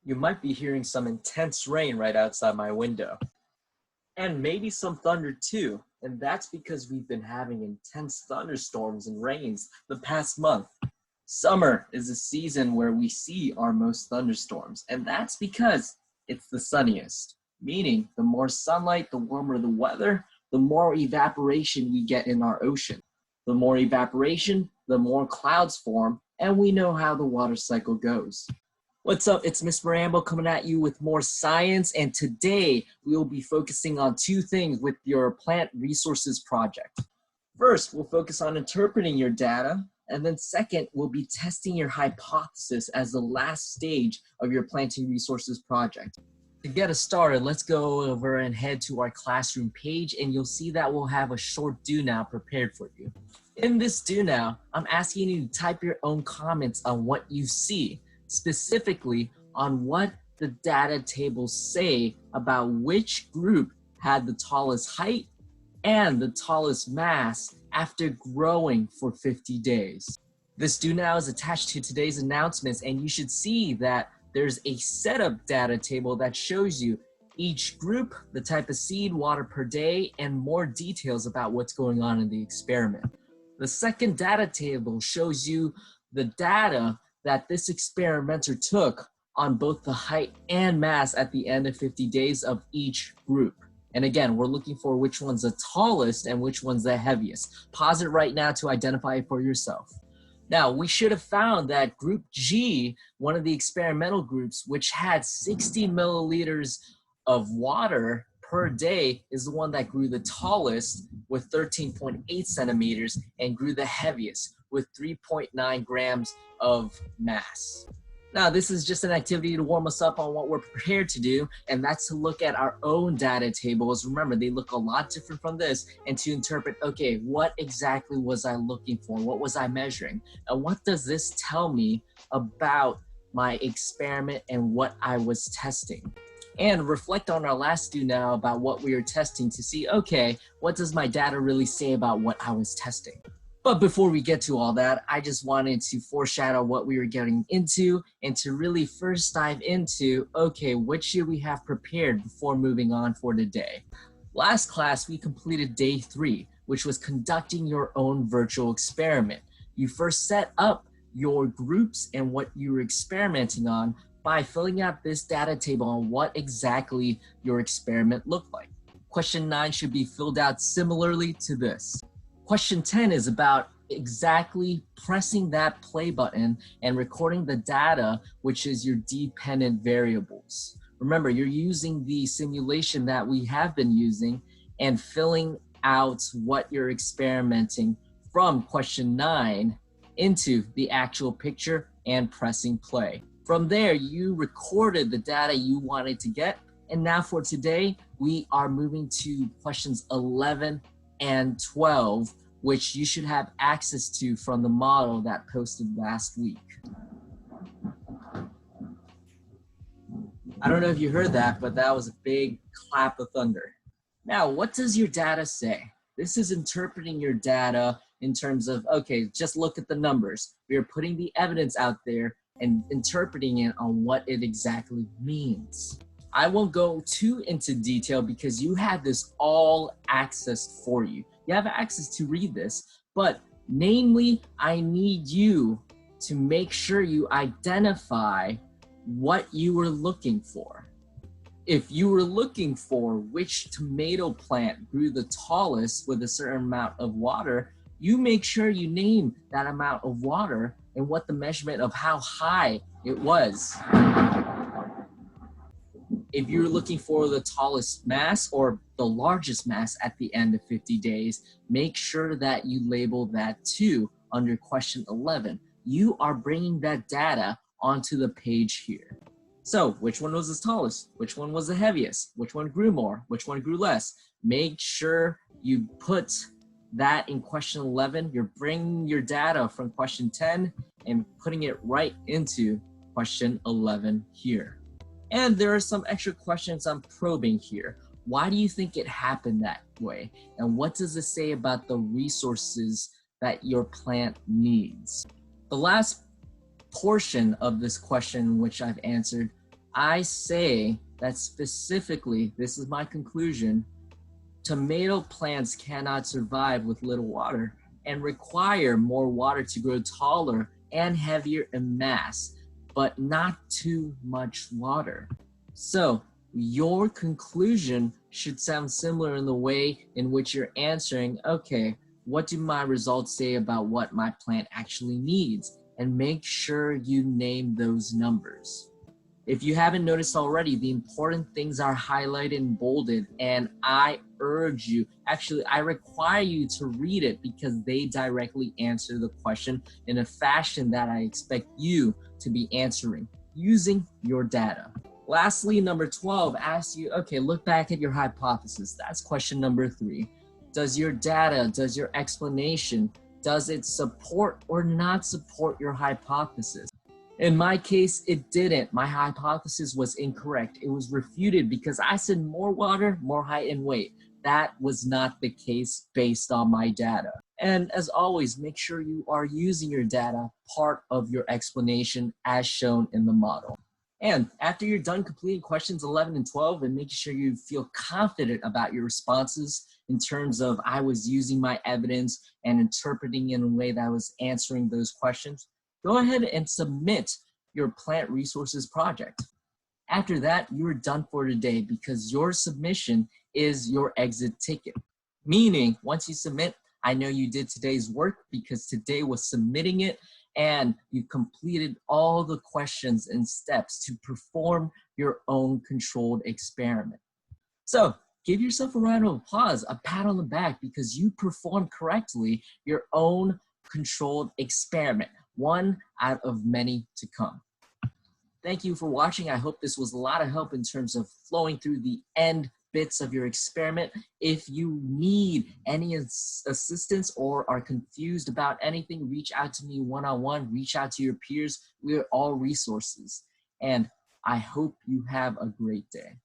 You might be hearing some intense rain right outside my window. And maybe some thunder too. And that's because we've been having intense thunderstorms and rains the past month. Summer is a season where we see our most thunderstorms, and that's because it's the sunniest. Meaning, the more sunlight, the warmer the weather, the more evaporation we get in our ocean. The more evaporation, the more clouds form, and we know how the water cycle goes. What's up? It's Mr. Rambo coming at you with more science, and today we will be focusing on two things with your plant resources project. First, we'll focus on interpreting your data, and then second, we'll be testing your hypothesis as the last stage of your planting resources project. To get us started, let's go over and head to our classroom page, and you'll see that we'll have a short do now prepared for you. In this do now, I'm asking you to type your own comments on what you see, specifically on what the data tables say about which group had the tallest height and the tallest mass after growing for 50 days. This do now is attached to today's announcements, and you should see that there's a setup data table that shows you each group, the type of seed, water per day, and more details about what's going on in the experiment. The second data table shows you the data that this experimenter took on both the height and mass at the end of 50 days of each group. And again, we're looking for which one's the tallest and which one's the heaviest. Pause it right now to identify it for yourself. Now, we should have found that group G, one of the experimental groups, which had 60 milliliters of water per day, is the one that grew the tallest with 13.8 centimeters and grew the heaviest with 3.9 grams of mass. Now, this is just an activity to warm us up on what we're prepared to do, and that's to look at our own data tables. Remember, they look a lot different from this, and to interpret, okay, what exactly was I looking for? What was I measuring? And what does this tell me about my experiment and what I was testing? And reflect on our last do now about what we were testing to see, okay, what does my data really say about what I was testing? But before we get to all that, I just wanted to foreshadow what we were getting into and to really first dive into, okay, what should we have prepared before moving on for today? Last class, we completed day 3, which was conducting your own virtual experiment. You first set up your groups and what you were experimenting on by filling out this data table on what exactly your experiment looked like. Question 9 should be filled out similarly to this. Question 10 is about exactly pressing that play button and recording the data, which is your dependent variables. Remember, you're using the simulation that we have been using and filling out what you're experimenting from question 9 into the actual picture and pressing play. From there, you recorded the data you wanted to get. And now for today, we are moving to questions 11 and 12, which you should have access to from the model that posted last week. I don't know if you heard that, but that was a big clap of thunder. Now, what does your data say? This is interpreting your data in terms of, okay, just look at the numbers. We are putting the evidence out there and interpreting it on what it exactly means. I won't go too into detail because you have this all access for you. You have access to read this, but namely, I need you to make sure you identify what you were looking for. If you were looking for which tomato plant grew the tallest with a certain amount of water, you make sure you name that amount of water and what the measurement of how high it was. If you're looking for the tallest mass or the largest mass at the end of 50 days, make sure that you label that too under question 11. You are bringing that data onto the page here. So which one was the tallest? Which one was the heaviest? Which one grew more? Which one grew less? Make sure you put that in question 11. You're bringing your data from question 10 and putting it right into question 11 here. And there are some extra questions I'm probing here. Why do you think it happened that way? And what does it say about the resources that your plant needs? The last portion of this question, which I've answered, I say that specifically, this is my conclusion, tomato plants cannot survive with little water and require more water to grow taller and heavier in mass, but not too much water. So your conclusion should sound similar in the way in which you're answering, okay, what do my results say about what my plant actually needs? And make sure you name those numbers. If you haven't noticed already, the important things are highlighted and bolded, and I urge you, actually, I require you to read it because they directly answer the question in a fashion that I expect you to be answering using your data. Lastly, number 12 asks you, okay, look back at your hypothesis. That's question number 3. Does your data, does your explanation, does it support or not support your hypothesis? In my case, it didn't. My hypothesis was incorrect. It was refuted because I said more water, more height and weight. That was not the case based on my data. And as always, make sure you are using your data part of your explanation as shown in the model. And after you're done completing questions 11 and 12 and making sure you feel confident about your responses in terms of I was using my evidence and interpreting in a way that I was answering those questions, go ahead and submit your plant resources project. After that, you're done for today because your submission is your exit ticket. Meaning, once you submit, I know you did today's work because today was submitting it and you completed all the questions and steps to perform your own controlled experiment. So give yourself a round of applause, a pat on the back because you performed correctly your own controlled experiment, one out of many to come. Thank you for watching. I hope this was a lot of help in terms of flowing through the end bits of your experiment. If you need any assistance or are confused about anything, reach out to me one-on-one, reach out to your peers. We're all resources. And I hope you have a great day.